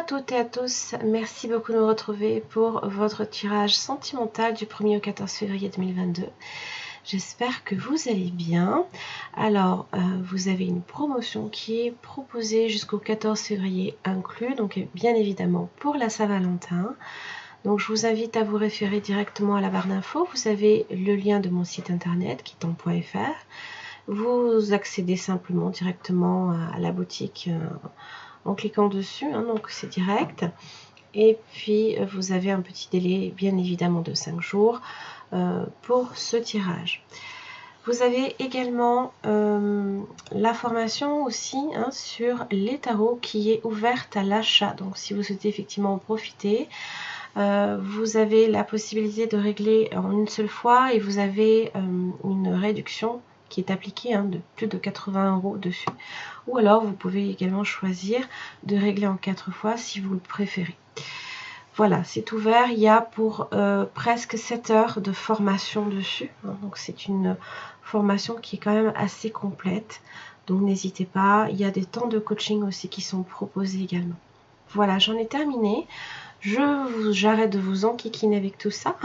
toutes et à tous, merci beaucoup de me retrouver pour votre tirage sentimental du 1er au 14 février 2022. J'espère que vous allez bien. Alors, vous avez une promotion qui est proposée jusqu'au 14 février inclus, donc bien évidemment pour la Saint-Valentin. Donc je vous invite à vous référer directement à la barre d'infos. Vous avez le lien de mon site internet kitan.fr. Vous accédez simplement directement à la boutique en cliquant dessus, donc c'est direct. Et puis vous avez un petit délai bien évidemment de 5 jours pour ce tirage. Vous avez également la formation aussi sur les tarots qui est ouverte à l'achat. Donc si vous souhaitez effectivement en profiter, vous avez la possibilité de régler en une seule fois et vous avez une réduction qui est appliquée de plus de 80 € dessus. Ou alors vous pouvez également choisir de régler en 4 fois si vous le préférez. Voilà, c'est ouvert. Il y a pour presque 7 heures de formation dessus. Donc c'est une formation qui est quand même assez complète. Donc n'hésitez pas. Il y a des temps de coaching aussi qui sont proposés également. Voilà, j'en ai terminé. J'arrête de vous enquiquiner avec tout ça.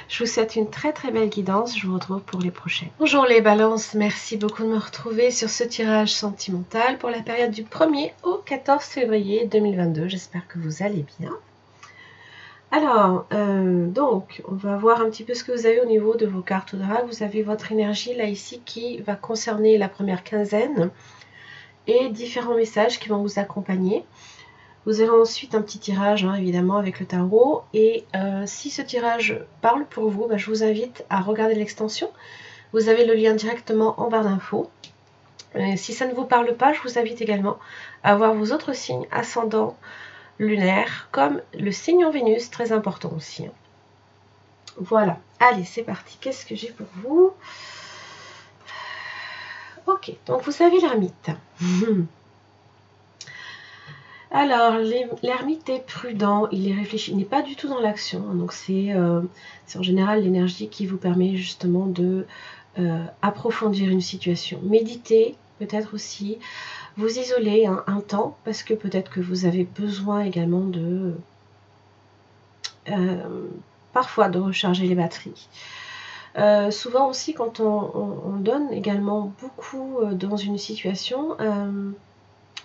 Je vous souhaite une très très belle guidance. Je vous retrouve pour les prochaines. Bonjour les balances, merci beaucoup de me retrouver sur ce tirage sentimental pour la période du 1er au 14 février 2022. J'espère que vous allez bien. Alors, donc, on va voir un petit peu ce que vous avez au niveau de vos cartes d'oracle. Vous avez votre énergie là ici qui va concerner la première quinzaine et différents messages qui vont vous accompagner. Vous avez ensuite un petit tirage, évidemment, avec le tarot. Et si ce tirage parle pour vous, je vous invite à regarder l'extension. Vous avez le lien directement en barre d'infos. Si ça ne vous parle pas, je vous invite également à voir vos autres signes ascendants, lunaires, comme le signe en Vénus, très important aussi. Voilà, allez, c'est parti. Qu'est-ce que j'ai pour vous? Ok, donc vous avez l'ermite. Alors, l'ermite est prudent, il est réfléchi, il n'est pas du tout dans l'action. Donc c'est en général l'énergie qui vous permet justement de approfondir une situation. Méditer, peut-être aussi, vous isoler un temps, parce que peut-être que vous avez besoin également de parfois de recharger les batteries. Souvent aussi quand on donne également beaucoup dans une situation,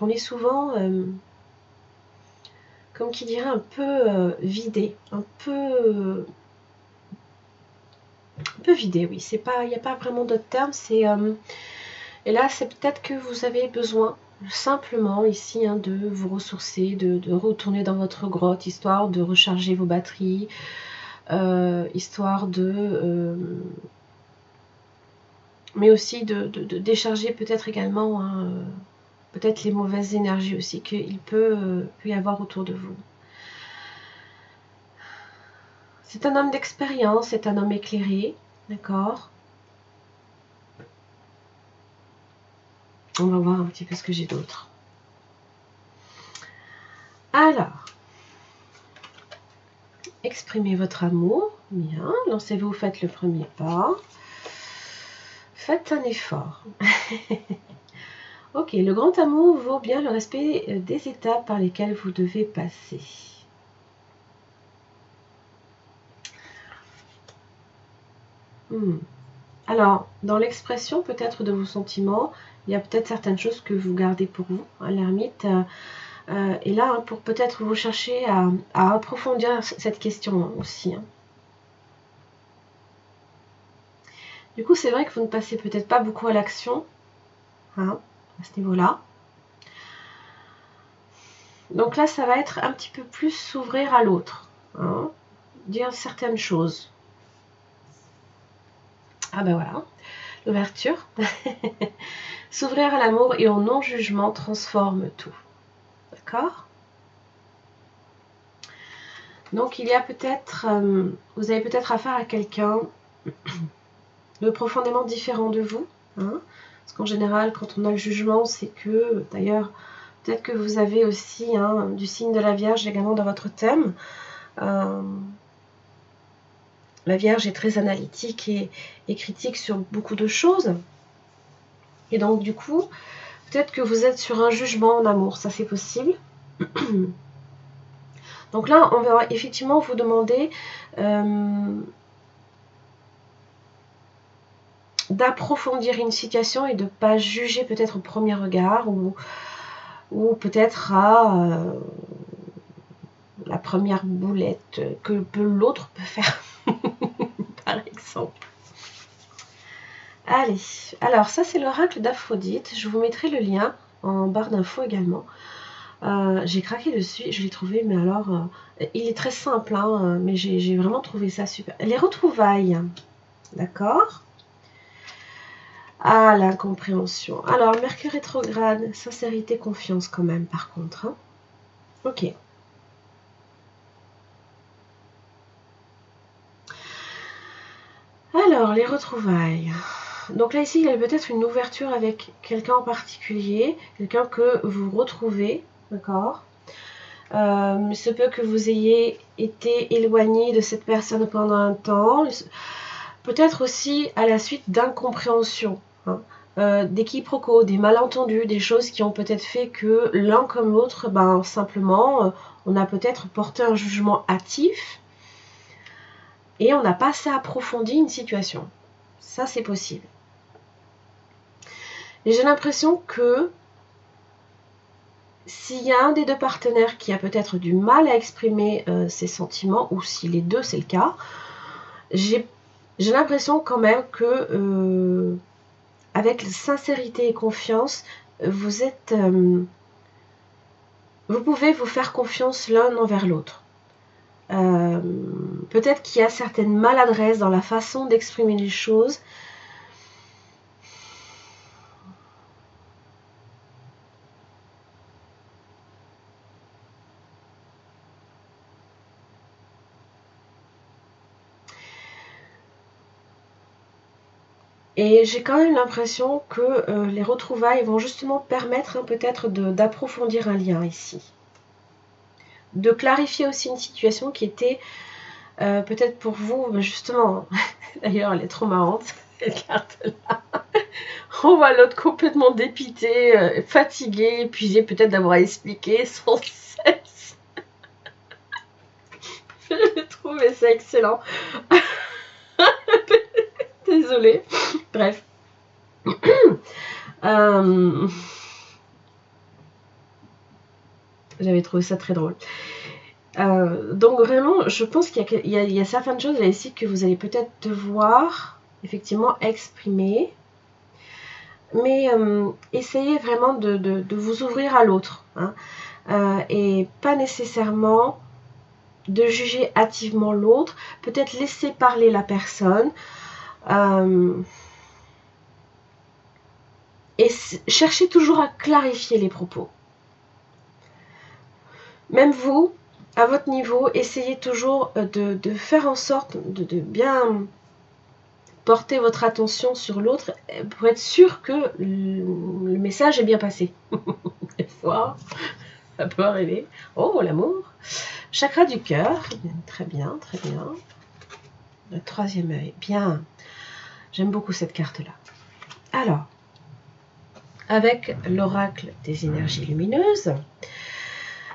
on est souvent comme qui dirait un peu vidé, un peu vidé, oui, c'est pas, il n'y a pas vraiment d'autre terme, c'est et là c'est peut-être que vous avez besoin simplement ici de vous ressourcer, de retourner dans votre grotte, histoire de recharger vos batteries, histoire de mais aussi de décharger peut-être également peut-être les mauvaises énergies aussi qu'il peut y avoir autour de vous. C'est un homme d'expérience, c'est un homme éclairé, d'accord? On va voir un petit peu ce que j'ai d'autre. Alors, exprimez votre amour, bien, lancez-vous, faites le premier pas. Faites un effort. Ok, le grand amour vaut bien le respect des étapes par lesquelles vous devez passer. Alors, dans l'expression peut-être de vos sentiments, il y a peut-être certaines choses que vous gardez pour vous, l'ermite. Et là, pour peut-être vous chercher à approfondir cette question aussi. Du coup, c'est vrai que vous ne passez peut-être pas beaucoup à l'action, à ce niveau-là. Donc là, ça va être un petit peu plus s'ouvrir à l'autre, dire certaines choses. Ah ben voilà, l'ouverture. S'ouvrir à l'amour et au non-jugement transforme tout. D'accord? Donc il y a peut-être, vous avez peut-être affaire à quelqu'un de profondément différent de vous. Parce qu'en général, quand on a le jugement, c'est que, d'ailleurs, peut-être que vous avez aussi du signe de la Vierge également dans votre thème. La Vierge est très analytique et critique sur beaucoup de choses. Et donc, du coup, peut-être que vous êtes sur un jugement en amour, ça c'est possible. Donc là, on va effectivement vous demander d'approfondir une situation et de ne pas juger peut-être au premier regard ou peut-être à la première boulette que l'autre peut faire, par exemple. Allez, alors ça c'est l'oracle d'Aphrodite. Je vous mettrai le lien en barre d'infos également. J'ai craqué dessus, je l'ai trouvé, mais alors, il est très simple, hein, mais j'ai vraiment trouvé ça super. Les retrouvailles, d'accord. Ah, l'incompréhension. Alors, Mercure rétrograde, sincérité, confiance quand même, par contre. Hein. Ok. Alors, les retrouvailles. Donc là, ici, il y a peut-être une ouverture avec quelqu'un en particulier, quelqu'un que vous retrouvez, d'accord. Il se peut que vous ayez été éloigné de cette personne pendant un temps, peut-être aussi à la suite d'incompréhension, hein. Des quiproquos, des malentendus, des choses qui ont peut-être fait que l'un comme l'autre, ben, simplement, on a peut-être porté un jugement hâtif et on n'a pas assez approfondi une situation. Ça, c'est possible. Et j'ai l'impression que s'il y a un des deux partenaires qui a peut-être du mal à exprimer ses sentiments, ou si les deux c'est le cas, j'ai l'impression quand même que avec sincérité et confiance, vous pouvez vous faire confiance l'un envers l'autre. Peut-être qu'il y a certaines maladresses dans la façon d'exprimer les choses. Et j'ai quand même l'impression que les retrouvailles vont justement permettre peut-être d'approfondir un lien ici. De clarifier aussi une situation qui était peut-être pour vous, justement, d'ailleurs elle est trop marrante, cette carte-là. On voit l'autre complètement dépité, fatigué, épuisé peut-être d'avoir expliqué sans cesse. J'ai trouvé ça excellent. Désolée. Bref. J'avais trouvé ça très drôle. Donc vraiment, je pense qu'il y a certaines choses là ici que vous allez peut-être devoir effectivement exprimer. Mais essayez vraiment de vous ouvrir à l'autre. Hein, et pas nécessairement de juger hâtivement l'autre. Peut-être laisser parler la personne. Et cherchez toujours à clarifier les propos. Même vous, à votre niveau, essayez toujours de faire en sorte de bien porter votre attention sur l'autre pour être sûr que le message est bien passé. Des fois, ça peut arriver. Oh, l'amour. Chakra du cœur. Très bien, très bien. Le troisième œil. Bien. J'aime beaucoup cette carte-là. Alors, avec l'oracle des énergies lumineuses.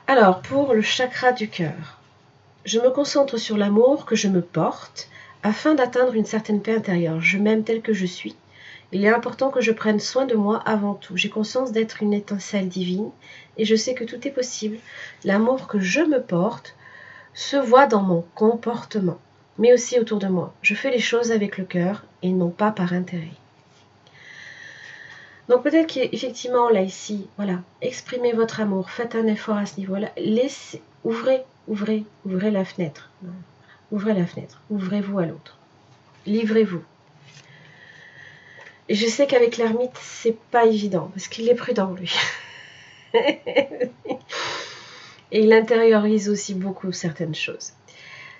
Alors, pour le chakra du cœur, je me concentre sur l'amour que je me porte afin d'atteindre une certaine paix intérieure. Je m'aime tel que je suis. Il est important que je prenne soin de moi avant tout. J'ai conscience d'être une étincelle divine et je sais que tout est possible. L'amour que je me porte se voit dans mon comportement, mais aussi autour de moi. Je fais les choses avec le cœur et non pas par intérêt. Donc peut-être qu'effectivement, là, ici, voilà, exprimez votre amour, faites un effort à ce niveau-là, ouvrez la fenêtre. Ouvrez la fenêtre, ouvrez-vous à l'autre. Livrez-vous. Et je sais qu'avec l'ermite, c'est pas évident, parce qu'il est prudent, lui. Et il intériorise aussi beaucoup certaines choses.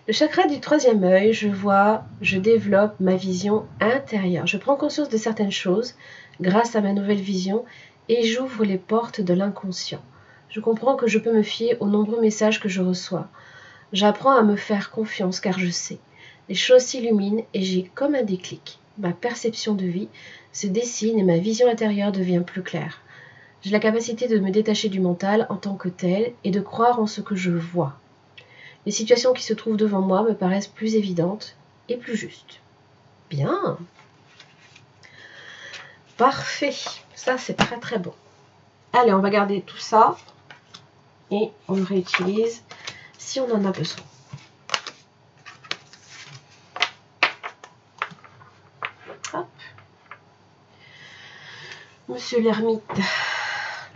Le chakra du troisième œil, je développe ma vision intérieure. Je prends conscience de certaines choses grâce à ma nouvelle vision et j'ouvre les portes de l'inconscient. Je comprends que je peux me fier aux nombreux messages que je reçois. J'apprends à me faire confiance car je sais. Les choses s'illuminent et j'ai comme un déclic. Ma perception de vie se dessine et ma vision intérieure devient plus claire. J'ai la capacité de me détacher du mental en tant que tel et de croire en ce que je vois. Les situations qui se trouvent devant moi me paraissent plus évidentes et plus justes. Bien. Parfait. Ça, c'est très très bon. Allez, on va garder tout ça et on le réutilise si on en a besoin. Hop. Monsieur l'ermite,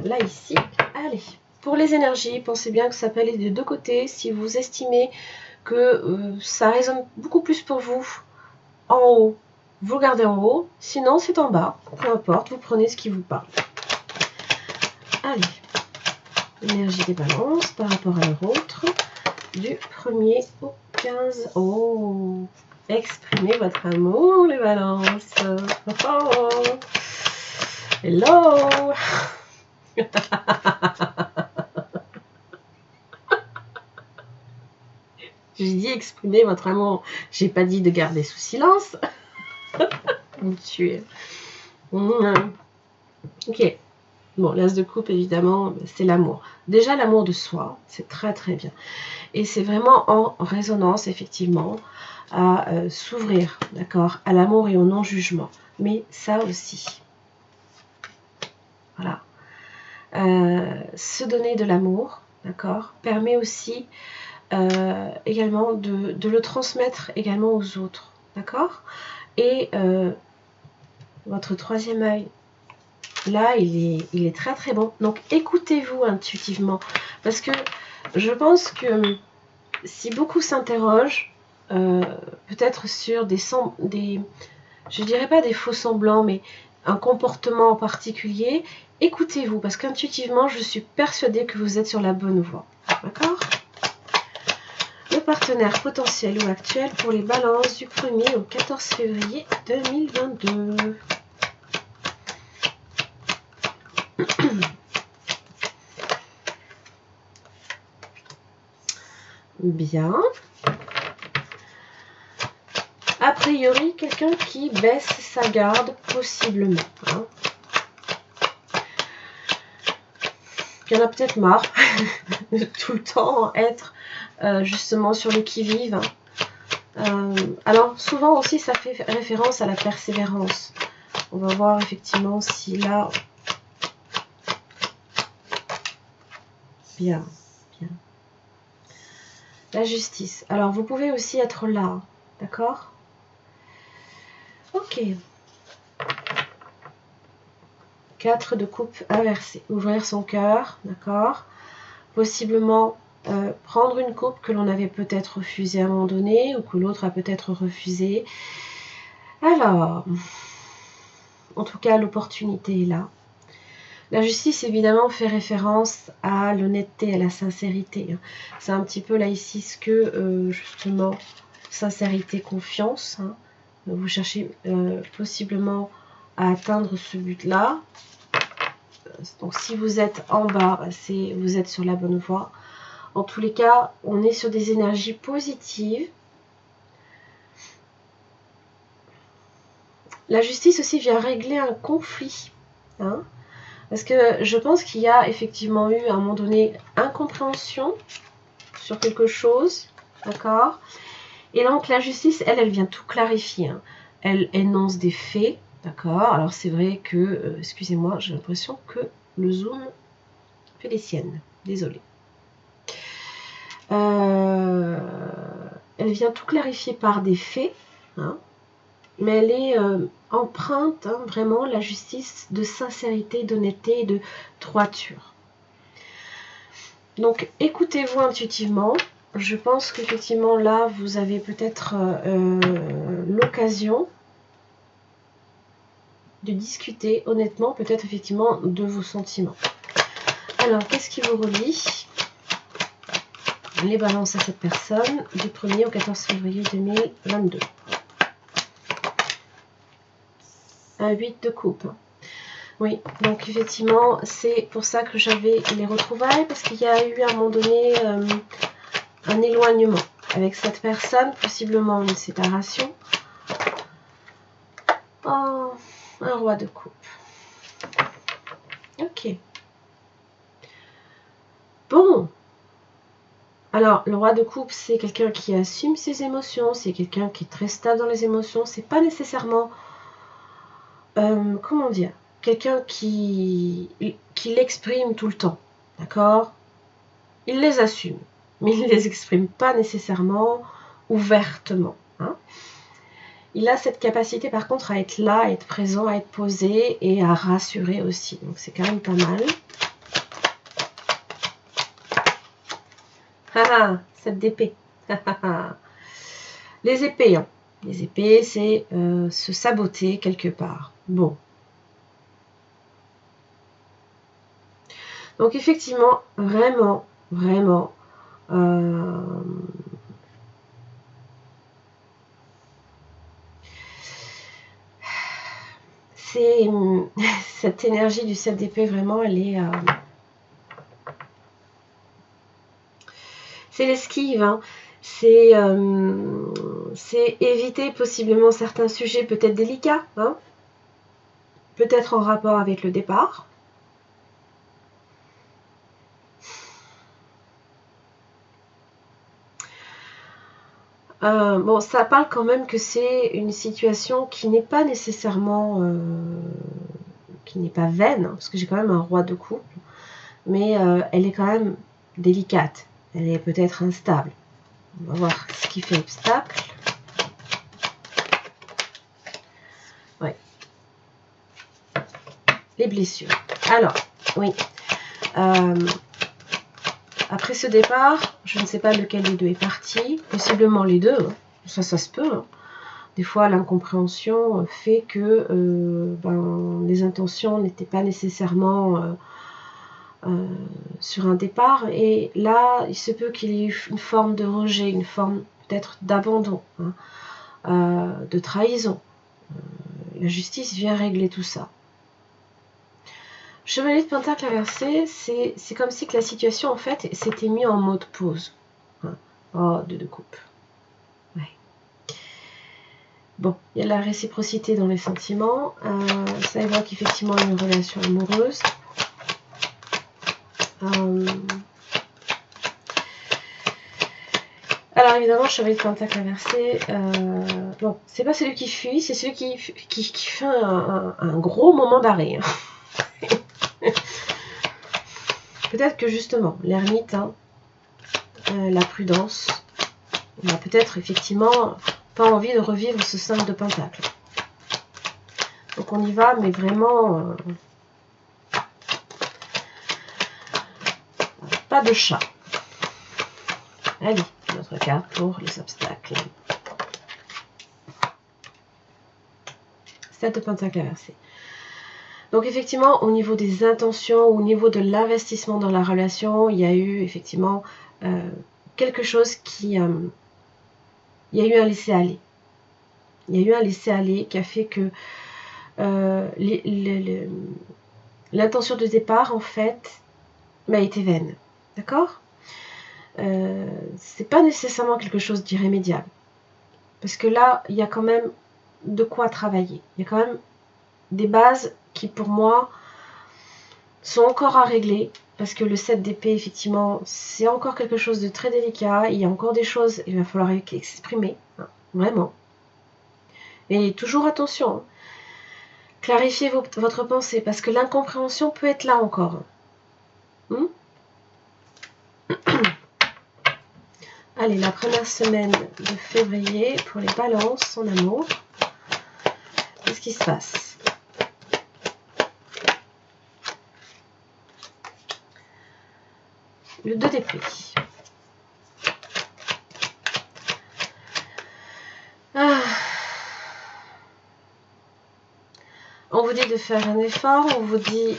là ici, allez. Pour les énergies, pensez bien que ça peut aller des deux côtés. Si vous estimez que ça résonne beaucoup plus pour vous en haut, vous le gardez en haut. Sinon, c'est en bas. Peu importe, vous prenez ce qui vous parle. Allez. Énergie des balances par rapport à leur autre. Du 1er au 15. Oh, exprimez votre amour, les balances. Oh. Hello. J'ai dit exprimer votre amour. J'ai pas dit de garder sous silence. Vous me tuez. Ok. Bon, l'as de coupe, évidemment, c'est l'amour. Déjà, l'amour de soi, c'est très très bien. Et c'est vraiment en résonance, effectivement, à s'ouvrir, d'accord, à l'amour et au non-jugement. Mais ça aussi. Voilà. Se donner de l'amour, d'accord, permet aussi également de le transmettre également aux autres, d'accord. Et votre troisième œil, là, il est très très bon. Donc, écoutez-vous intuitivement. Parce que je pense que si beaucoup s'interrogent, peut-être sur je dirais pas des faux semblants, mais un comportement en particulier, écoutez-vous. Parce qu'intuitivement, je suis persuadée que vous êtes sur la bonne voie. D'accord ? Le partenaire potentiel ou actuel pour les balances du 1er au 14 février 2022. Bien. A priori, quelqu'un qui baisse sa garde, possiblement. Hein. Il y en a peut-être marre de tout le temps être justement sur le qui-vive. Alors, souvent aussi, ça fait référence à la persévérance. On va voir effectivement si là... Bien, bien. La justice. Alors, vous pouvez aussi être là, d'accord ? Ok. 4 de coupe inversée. Ouvrir son cœur, d'accord ? Possiblement prendre une coupe que l'on avait peut-être refusée à un moment donné ou que l'autre a peut-être refusée. Alors, en tout cas, l'opportunité est là. La justice, évidemment, fait référence à l'honnêteté, à la sincérité. C'est un petit peu là ici ce que, justement, sincérité, confiance. Hein. Vous cherchez possiblement à atteindre ce but-là. Donc, si vous êtes en bas, vous êtes sur la bonne voie. En tous les cas, on est sur des énergies positives. La justice aussi vient régler un conflit. Hein. Parce que je pense qu'il y a effectivement eu à un moment donné incompréhension sur quelque chose, d'accord. Et donc la justice, elle vient tout clarifier. Hein. Elle énonce des faits, d'accord. Alors c'est vrai que, excusez-moi, j'ai l'impression que le zoom fait des siennes. Désolée. Elle vient tout clarifier par des faits, hein. Mais elle est empreinte, hein, vraiment, la justice de sincérité, d'honnêteté et de droiture. Donc, écoutez-vous intuitivement. Je pense qu'effectivement, là, vous avez peut-être l'occasion de discuter, honnêtement, peut-être effectivement, de vos sentiments. Alors, qu'est-ce qui vous relie ? Les balances à cette personne du 1er au 14 février 2022. Un 8 de coupe. Oui, donc effectivement, c'est pour ça que j'avais les retrouvailles, parce qu'il y a eu à un moment donné un éloignement avec cette personne, possiblement une séparation. Oh, un roi de coupe. Ok. Bon. Alors, le roi de coupe, c'est quelqu'un qui assume ses émotions, c'est quelqu'un qui est très stable dans les émotions. C'est pas nécessairement, comment dire, quelqu'un qui l'exprime tout le temps, d'accord? Il les assume, mais il ne les exprime pas nécessairement ouvertement. Hein. Il a cette capacité par contre à être là, à être présent, à être posé et à rassurer aussi. Donc c'est quand même pas mal. Ah, 7 d'épée. Les épées, hein. Les épées, c'est se saboter quelque part. Bon. Donc effectivement, vraiment, vraiment, c'est cette énergie du 7 d'épée, vraiment, elle est... c'est l'esquive, hein. C'est éviter possiblement certains sujets peut-être délicats, hein, peut-être en rapport avec le départ. Bon, ça parle quand même que c'est une situation qui n'est pas nécessairement, qui n'est pas vaine, parce que j'ai quand même un roi de coupe, mais elle est quand même délicate. Elle est peut-être instable. On va voir ce qui fait obstacle. Ouais. Les blessures. Alors, oui. Après ce départ, je ne sais pas lequel des deux est parti. Possiblement les deux. Hein. Ça se peut. Hein. Des fois, l'incompréhension fait que les intentions n'étaient pas nécessairement sur un départ. Et là, il se peut qu'il y ait une forme de rejet, une forme peut-être d'abandon, hein, de trahison. La justice vient régler tout ça. Chevalier de Pentacle inversé, c'est comme si que la situation en fait s'était mise en mode pause. Hein. Oh, deux coupe. Ouais. Bon, il y a la réciprocité dans les sentiments. Ça évoque effectivement une relation amoureuse. Alors évidemment, Chevalier de Pentacle inversé, bon, c'est pas celui qui fuit, c'est celui qui fait un gros moment d'arrêt. Hein. Peut-être que justement, l'ermite, hein, la prudence, on a peut-être effectivement pas envie de revivre ce 5 de Pentacle. Donc on y va, mais vraiment pas de chat. Allez, notre carte pour les obstacles. 7 de Pentacle inversé. Donc effectivement, au niveau des intentions, au niveau de l'investissement dans la relation, il y a eu effectivement quelque chose qui... il y a eu un laisser-aller. Il y a eu un laisser-aller qui a fait que l'intention de départ, en fait, m'a été vaine. D'accord ? C'est pas nécessairement quelque chose d'irrémédiable. Parce que là, il y a quand même de quoi travailler. Il y a quand même des bases qui, pour moi, sont encore à régler. Parce que le 7 d'épée, effectivement, c'est encore quelque chose de très délicat. Il y a encore des choses, il va falloir exprimer. Hein, vraiment. Et toujours attention. Hein. Clarifiez votre pensée. Parce que l'incompréhension peut être là encore. Allez, la première semaine de février pour les balances en amour. Qu'est-ce qui se passe? Le 2 d'épée. On vous dit de faire un effort, on vous dit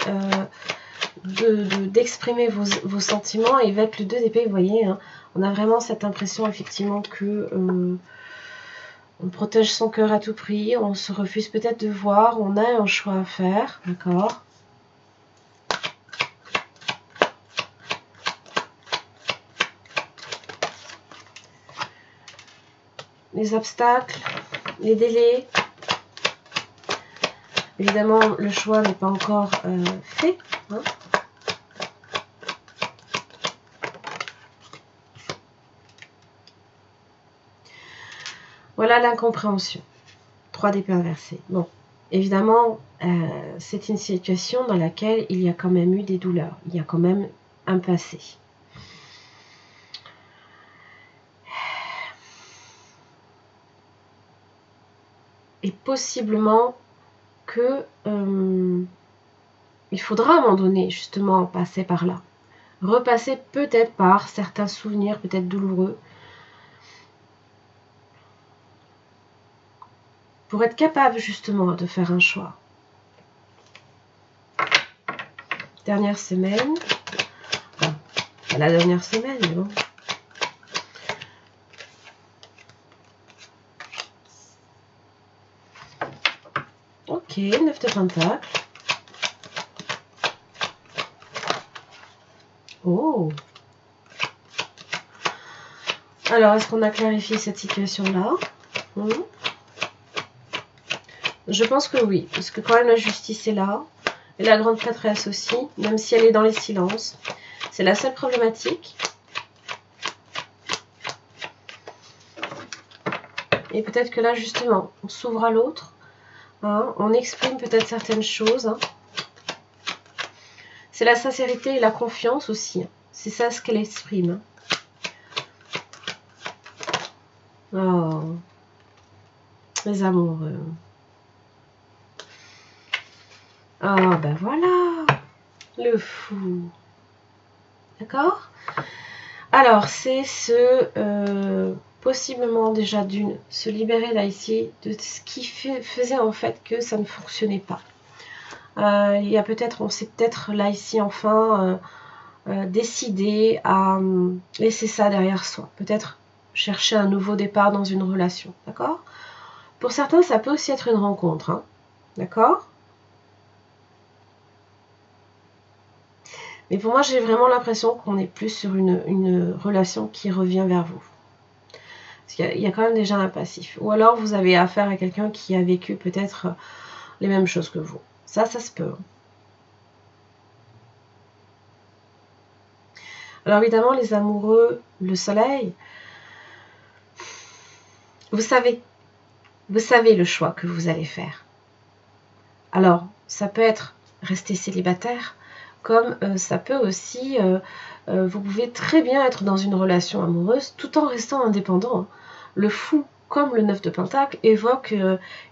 d'exprimer vos sentiments. Et avec le 2 d'épée, vous voyez, hein, on a vraiment cette impression effectivement que on protège son cœur à tout prix, on se refuse peut-être de voir, on a un choix à faire, d'accord ? Les obstacles, les délais. Évidemment, le choix n'est pas encore fait. Hein. Voilà l'incompréhension. 3 d'épée inversée. Bon, évidemment, c'est une situation dans laquelle il y a quand même eu des douleurs. Il y a quand même un passé. Et possiblement que il faudra à un moment donné justement passer par là. Repasser peut-être par certains souvenirs peut-être douloureux pour être capable justement de faire un choix. Dernière semaine. Enfin, pas la dernière semaine, mais bon. Ok, 9 de Pentacle. Oh. Alors, est-ce qu'on a clarifié cette situation-là? Je pense que oui, parce que quand même la justice est là, et la grande prêtresse aussi, même si elle est dans les silences. C'est la seule problématique. Et peut-être que là, justement, on s'ouvre à l'autre, hein, on exprime peut-être certaines choses. Hein. C'est la sincérité et la confiance aussi. Hein. C'est ça ce qu'elle exprime. Hein. Oh, les amoureux. Ah, ben voilà, le fou. D'accord? Alors, c'est possiblement déjà d'une, se libérer là ici de ce qui faisait en fait que ça ne fonctionnait pas. Il y a peut-être, on s'est peut-être là ici enfin décidé à laisser ça derrière soi. Peut-être chercher un nouveau départ dans une relation, d'accord? Pour certains, ça peut aussi être une rencontre, hein, d'accord? Mais pour moi, j'ai vraiment l'impression qu'on est plus sur une relation qui revient vers vous. Parce qu'il y a quand même déjà un passif. Ou alors, vous avez affaire à quelqu'un qui a vécu peut-être les mêmes choses que vous. Ça se peut. Alors évidemment, les amoureux, le soleil, vous savez le choix que vous allez faire. Alors, ça peut être rester célibataire, comme ça peut aussi, vous pouvez très bien être dans une relation amoureuse tout en restant indépendant. Le fou, comme le 9 de Pentacle, évoque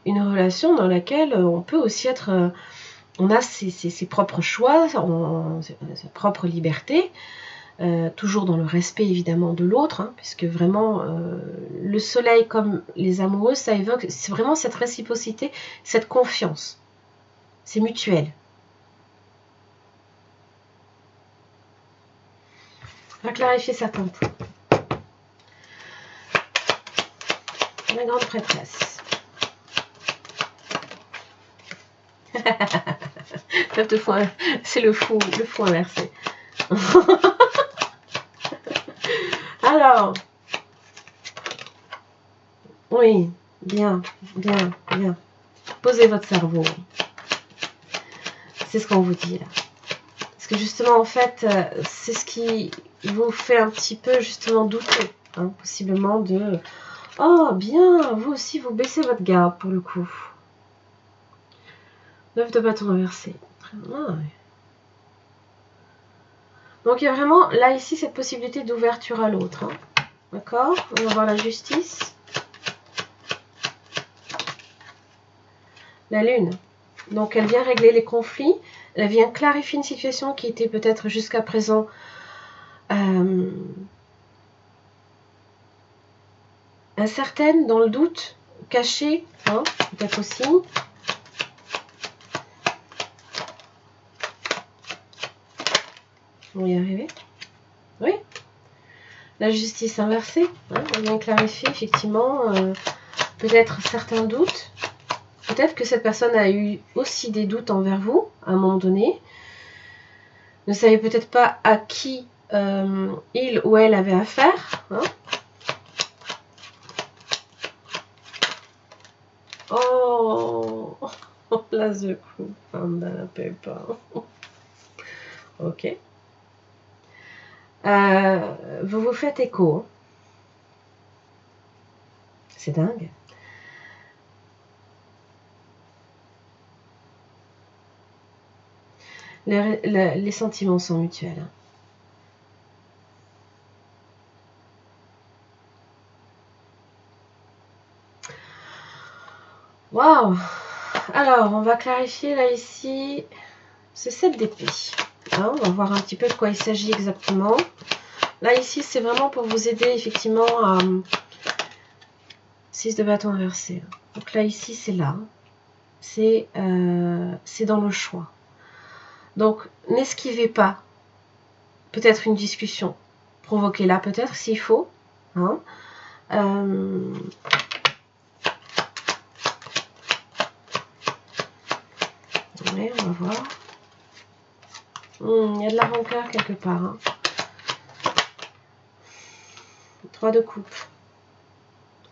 une relation dans laquelle on peut aussi être, on a ses propres choix, sa propre liberté, toujours dans le respect évidemment de l'autre, hein, puisque vraiment le soleil comme les amoureux, ça évoque, c'est vraiment cette réciprocité, cette confiance. C'est mutuel. On va clarifier certains points. La grande prêtresse. C'est le fou inversé. Alors, oui, bien. Posez votre cerveau. C'est ce qu'on vous dit là. Parce que justement, en fait, c'est ce qui vous fait un petit peu justement douter, hein, possiblement de « Oh, bien, vous aussi, vous baissez votre garde pour le coup. » 9 de bâton inversé. Ah, ouais. Donc il y a vraiment, là, ici, cette possibilité d'ouverture à l'autre. Hein. D'accord? On va voir la justice. La lune. Donc elle vient régler les conflits. Elle vient clarifier une situation qui était peut-être jusqu'à présent incertaine, dans le doute, cachée, hein, peut-être aussi. On va y arriver. Oui. La justice inversée, hein, on vient clarifier effectivement peut-être certains doutes. Peut-être que cette personne a eu aussi des doutes envers vous à un moment donné. Ne savait peut-être pas à qui il ou elle avait affaire. Hein. Oh, place de coupe, pépin. Ok. Vous vous faites écho. C'est dingue. Les sentiments sont mutuels. Waouh! Alors, on va clarifier là ici ce 7 d'épée. Hein, on va voir un petit peu de quoi il s'agit exactement. Là ici, c'est vraiment pour vous aider effectivement à 6 de bâton inversé. Donc là ici, c'est là. C'est dans le choix. Donc, n'esquivez pas. Peut-être une discussion. Provoquez-la peut-être s'il faut. Hein. Ouais, on va voir. Il y a de la rancœur quelque part. Hein. 3 de coupe.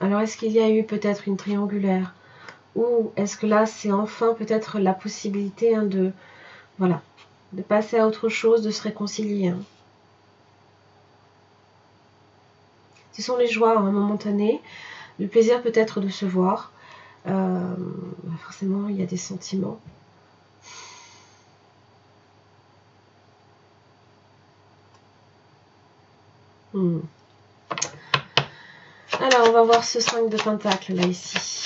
Alors, est-ce qu'il y a eu peut-être une triangulaire? Ou est-ce que là, c'est enfin peut-être la possibilité de... Voilà. De passer à autre chose, de se réconcilier. Hein. Ce sont les joies momentanées, le plaisir peut-être de se voir. Forcément, il y a des sentiments. Alors, on va voir ce 5 de pentacle là ici.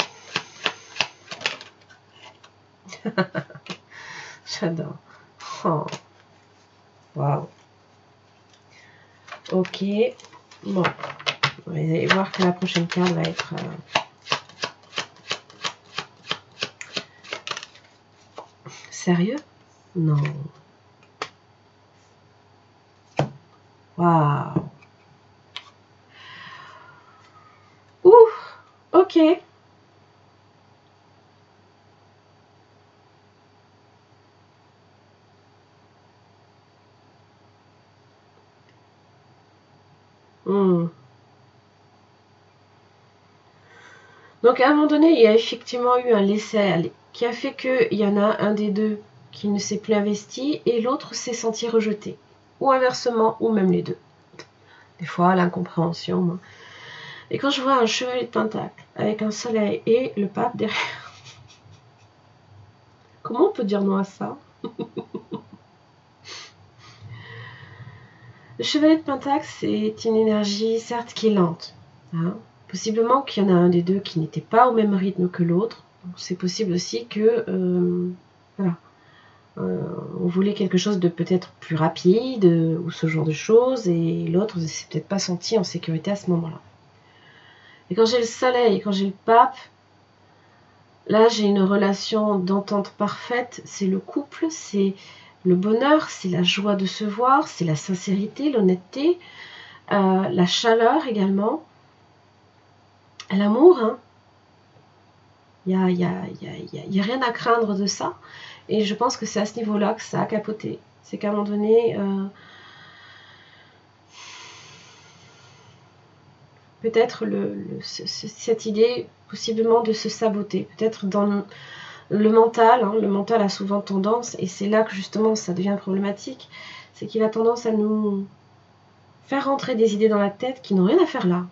J'adore. Oh. Waouh. Ok. Bon. Vous allez voir que la prochaine carte va être... Sérieux? Non. Waouh. Ouh. Ok. Donc à un moment donné, il y a effectivement eu un laisser-aller qui a fait qu'il y en a un des deux qui ne s'est plus investi et l'autre s'est senti rejeté. Ou inversement, ou même les deux. Des fois, l'incompréhension. Moi. Et quand je vois un chevalier de pentacle avec un soleil et le pape derrière, comment on peut dire non à ça? Le chevalier de pentacle, c'est une énergie certes qui est lente. Hein. Possiblement qu'il y en a un des deux qui n'était pas au même rythme que l'autre. C'est possible aussi que voilà, on voulait quelque chose de peut-être plus rapide ou ce genre de choses et l'autre ne s'est peut-être pas senti en sécurité à ce moment-là. Et quand j'ai le soleil, quand j'ai le pape, là j'ai une relation d'entente parfaite. C'est le couple, c'est le bonheur, c'est la joie de se voir, c'est la sincérité, l'honnêteté, la chaleur également. L'amour, hein. Il n'y a rien à craindre de ça. Et je pense que c'est à ce niveau-là que ça a capoté. C'est qu'à un moment donné, peut-être cette idée possiblement de se saboter. Peut-être dans le mental. Hein, le mental a souvent tendance, et c'est là que justement ça devient problématique, c'est qu'il a tendance à nous faire rentrer des idées dans la tête qui n'ont rien à faire là.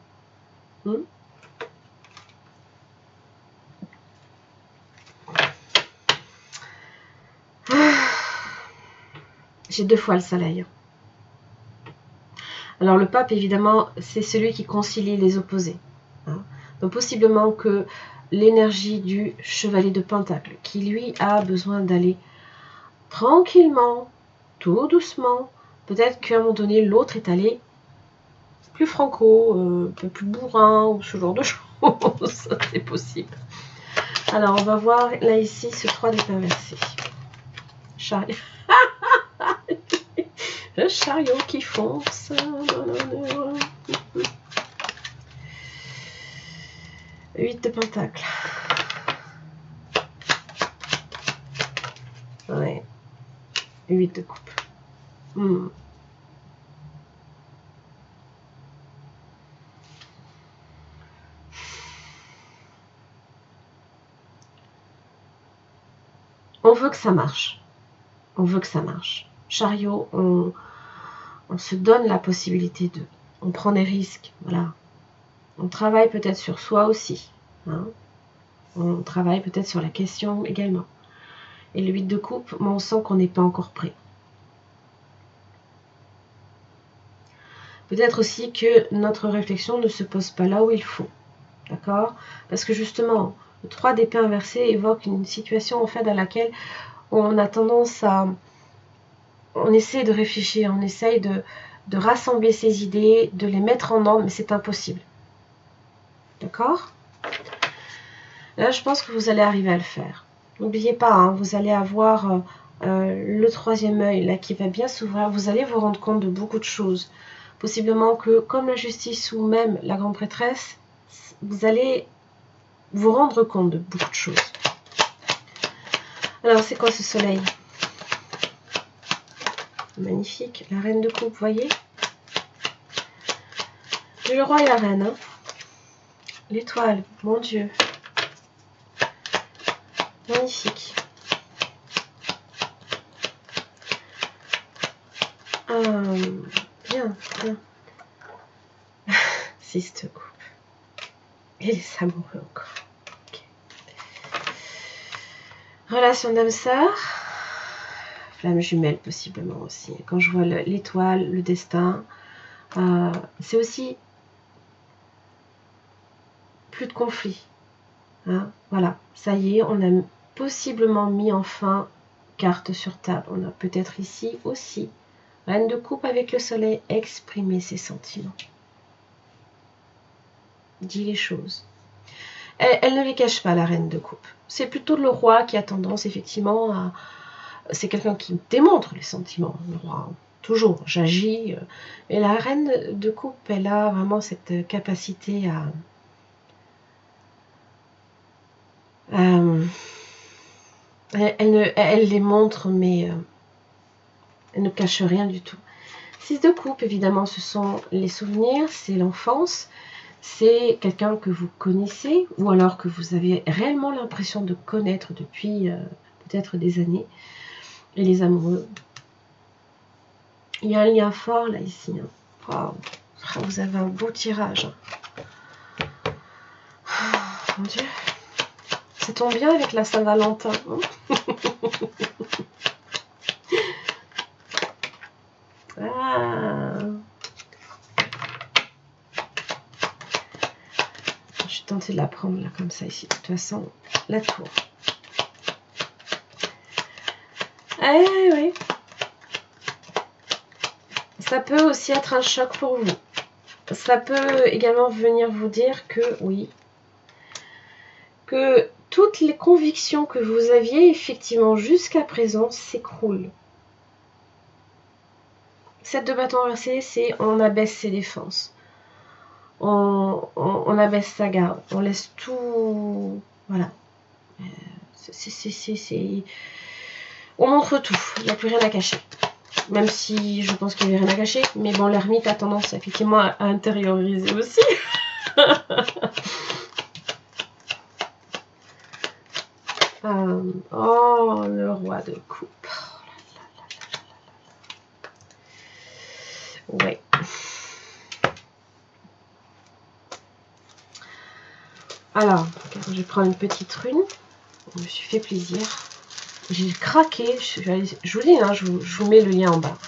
J'ai 2 fois le soleil. Alors le pape, évidemment, c'est celui qui concilie les opposés. Hein. Donc possiblement que l'énergie du chevalier de pentacle, qui lui a besoin d'aller tranquillement, tout doucement, peut-être qu'à un moment donné, l'autre est allé plus franco, un peu plus bourrin, ou ce genre de choses. C'est possible. Alors, on va voir là ici ce 3 d'épée inversé. Chariot. Le chariot qui fonce. 8 de pentacle. Ouais. 8 de coupe. On veut que ça marche. On veut que ça marche. Chariot, on se donne la possibilité de. On prend des risques, voilà. On travaille peut-être sur soi aussi. Hein. On travaille peut-être sur la question également. Et le 8 de coupe, on sent qu'on n'est pas encore prêt. Peut-être aussi que notre réflexion ne se pose pas là où il faut. D'accord? Parce que justement, le 3 d'épée inversé évoque une situation en fait dans laquelle on a tendance à... On essaie de réfléchir, on essaye de rassembler ses idées, de les mettre en ordre, mais c'est impossible. D'accord? Là, je pense que vous allez arriver à le faire. N'oubliez pas, hein, vous allez avoir le troisième œil là qui va bien s'ouvrir. Vous allez vous rendre compte de beaucoup de choses. Possiblement que, comme la justice ou même la grande prêtresse, vous allez vous rendre compte de beaucoup de choses. Alors, c'est quoi ce soleil? Magnifique. La reine de coupe, vous voyez? Le roi et la reine. Hein. L'étoile, mon Dieu. Magnifique. Bien, bien. 6 de coupe. Et les amoureux encore. Okay. Relation d'âme-sœur. Flamme jumelle possiblement aussi. Quand je vois l'étoile, le destin, c'est aussi plus de conflit. Hein, voilà, ça y est, on a possiblement mis enfin carte sur table. On a peut-être ici aussi, reine de coupe avec le soleil, exprimer ses sentiments. Dit les choses. Elle ne les cache pas, la reine de coupe. C'est plutôt le roi qui a tendance effectivement à... C'est quelqu'un qui démontre les sentiments, le roi. Toujours, j'agis. Et la reine de coupe, elle a vraiment cette capacité à... Elle les montre, mais elle ne cache rien du tout. 6 de coupe, évidemment, ce sont les souvenirs, c'est l'enfance, c'est quelqu'un que vous connaissez, ou alors que vous avez réellement l'impression de connaître depuis peut-être des années. Et les amoureux. Il y a un lien fort là, ici. Hein. Wow. Vous avez un beau tirage. Oh, mon Dieu. Ça tombe bien avec la Saint-Valentin. Hein. Ah. Je suis tentée de la prendre là comme ça ici. De toute façon, la tour. Eh oui. Ça peut aussi être un choc pour vous. Ça peut également venir vous dire que oui, que toutes les convictions que vous aviez effectivement jusqu'à présent s'écroulent. 7 de bâton inversé, c'est on abaisse ses défenses. On abaisse sa garde. On laisse tout... Voilà. On montre tout. Il n'y a plus rien à cacher. Même si je pense qu'il n'y avait rien à cacher. Mais bon, l'ermite a tendance effectivement à intérioriser aussi. Oh, le roi de coupe. Oh ouais. Alors, je vais prendre une petite rune. Je me suis fait plaisir. J'ai craqué. Je vous dis, hein, je vous mets le lien en bas.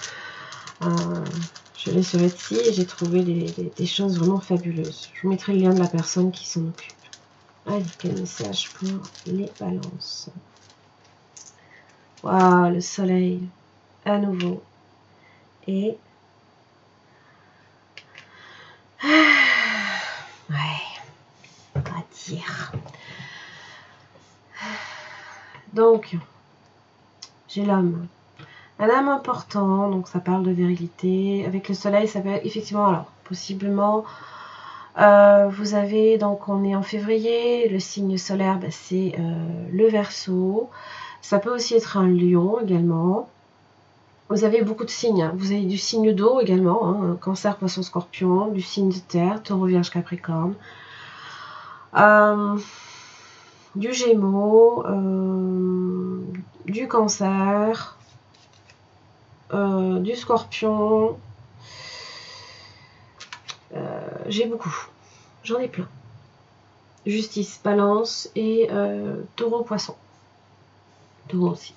Je l'ai sur Etsy et j'ai trouvé des choses vraiment fabuleuses. Je vous mettrai le lien de la personne qui s'en occupe. Allez, quel message pour les balances. Waouh, le soleil à nouveau. Et... ouais, on va dire. Donc, j'ai l'homme. Un âme important, donc ça parle de virilité. Avec le soleil, ça peut effectivement, alors, possiblement... vous avez, donc on est en février, le signe solaire, bah, c'est le Verseau. Ça peut aussi être un lion également. Vous avez beaucoup de signes. Hein. Vous avez du signe d'eau également, hein, Cancer, Poisson, Scorpion, du signe de terre, Taureau, Vierge, Capricorne. Du Gémeaux, du Cancer, du Scorpion. J'ai beaucoup. J'en ai plein. Justice, balance et taureau, poisson. Taureau aussi.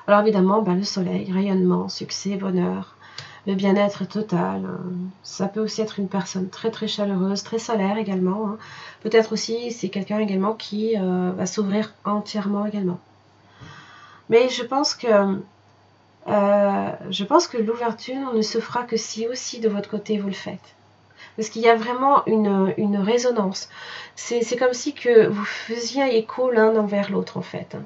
Alors évidemment, le soleil, rayonnement, succès, bonheur, le bien-être total. Ça peut aussi être une personne très très chaleureuse, très solaire également. Hein. Peut-être aussi c'est quelqu'un également qui va s'ouvrir entièrement également. Mais je pense que l'ouverture ne se fera que si aussi de votre côté vous le faites. Parce qu'il y a vraiment une résonance. C'est comme si que vous faisiez écho l'un envers l'autre en fait.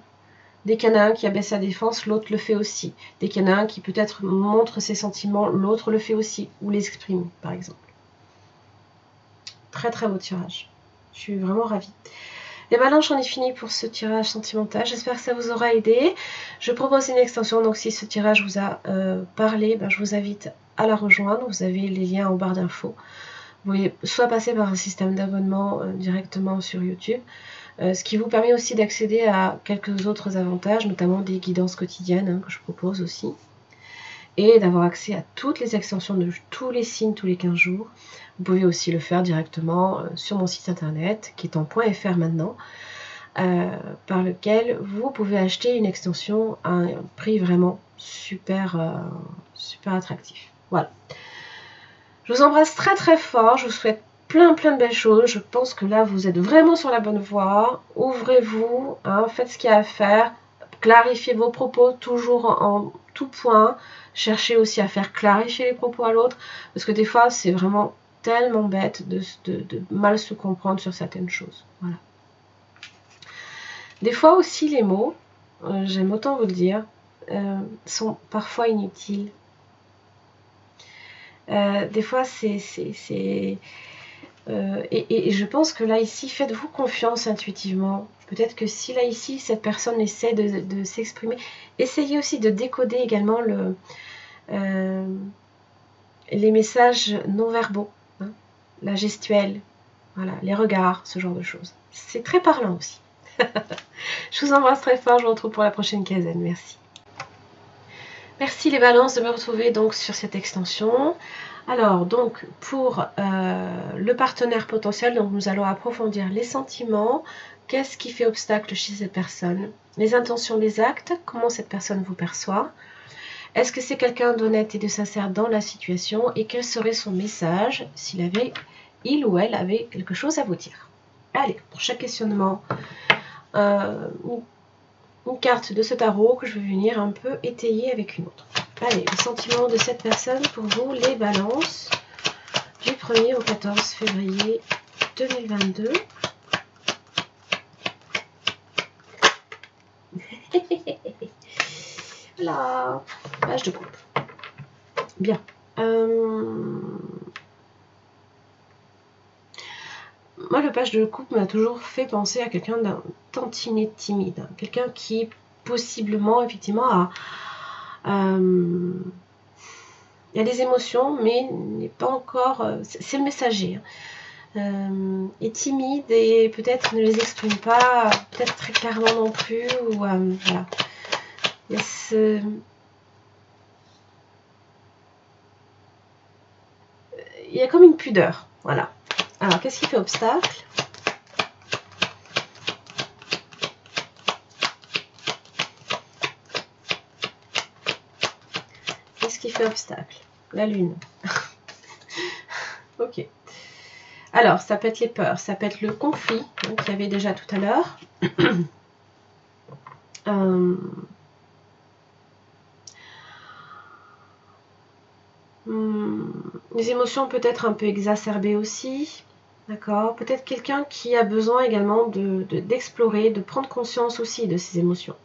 Dès qu'il y en a un qui abaisse sa défense, l'autre le fait aussi. Dès qu'il y en a un qui peut-être montre ses sentiments, l'autre le fait aussi, ou les exprime par exemple. Très très beau tirage. Je suis vraiment ravie. Les balances, j'en ai fini pour ce tirage sentimental. J'espère que ça vous aura aidé. Je propose une extension, donc si ce tirage vous a parlé, je vous invite à la rejoindre. Vous avez les liens en barre d'infos. Vous pouvez soit passer par un système d'abonnement directement sur YouTube, ce qui vous permet aussi d'accéder à quelques autres avantages, notamment des guidances quotidiennes que je propose aussi, et d'avoir accès à toutes les extensions de tous les signes tous les 15 jours. Vous pouvez aussi le faire directement sur mon site internet, qui est en .fr maintenant, par lequel vous pouvez acheter une extension à un prix vraiment super, super attractif. Voilà. Je vous embrasse très très fort, je vous souhaite plein de belles choses. Je pense que là vous êtes vraiment sur la bonne voie. Ouvrez-vous, faites ce qu'il y a à faire, clarifiez vos propos toujours en tout point. Cherchez aussi à faire clarifier les propos à l'autre, parce que des fois c'est vraiment tellement bête de mal se comprendre sur certaines choses. Voilà. Des fois aussi les mots, j'aime autant vous le dire, sont parfois inutiles. Des fois et je pense que là ici faites-vous confiance intuitivement. Peut-être que si là ici cette personne essaie de s'exprimer, essayez aussi de décoder également les messages non verbaux, la gestuelle, voilà, les regards, ce genre de choses. C'est très parlant aussi. Je vous embrasse très fort, je vous retrouve pour la prochaine quinzaine. Merci. Merci les balances de me retrouver donc sur cette extension. Alors donc pour le partenaire potentiel, donc nous allons approfondir les sentiments, qu'est-ce qui fait obstacle chez cette personne, les intentions, les actes, comment cette personne vous perçoit, est-ce que c'est quelqu'un d'honnête et de sincère dans la situation et quel serait son message il ou elle avait quelque chose à vous dire. Allez, pour chaque questionnement, une carte de ce tarot que je vais venir un peu étayer avec une autre. Allez, le sentiment de cette personne pour vous, les balances, du 1er au 14 février 2022. Voilà, page de coupe. Bien. Moi, le page de coupe m'a toujours fait penser à quelqu'un d'un tantinet timide. Quelqu'un qui, possiblement, effectivement, il y a des émotions, mais n'est pas encore... c'est le messager. Est timide et peut-être ne les exprime pas, peut-être très clairement non plus. Ou, voilà. Il y a comme une pudeur. Voilà. Alors, qu'est-ce qui fait obstacle? Qu'est-ce qui fait obstacle? La lune. Ok. Alors, ça peut être les peurs, ça peut être le conflit, qu'il y avait déjà tout à l'heure. Les émotions peut-être un peu exacerbées aussi. D'accord. Peut-être quelqu'un qui a besoin également d'explorer, de prendre conscience aussi de ses émotions.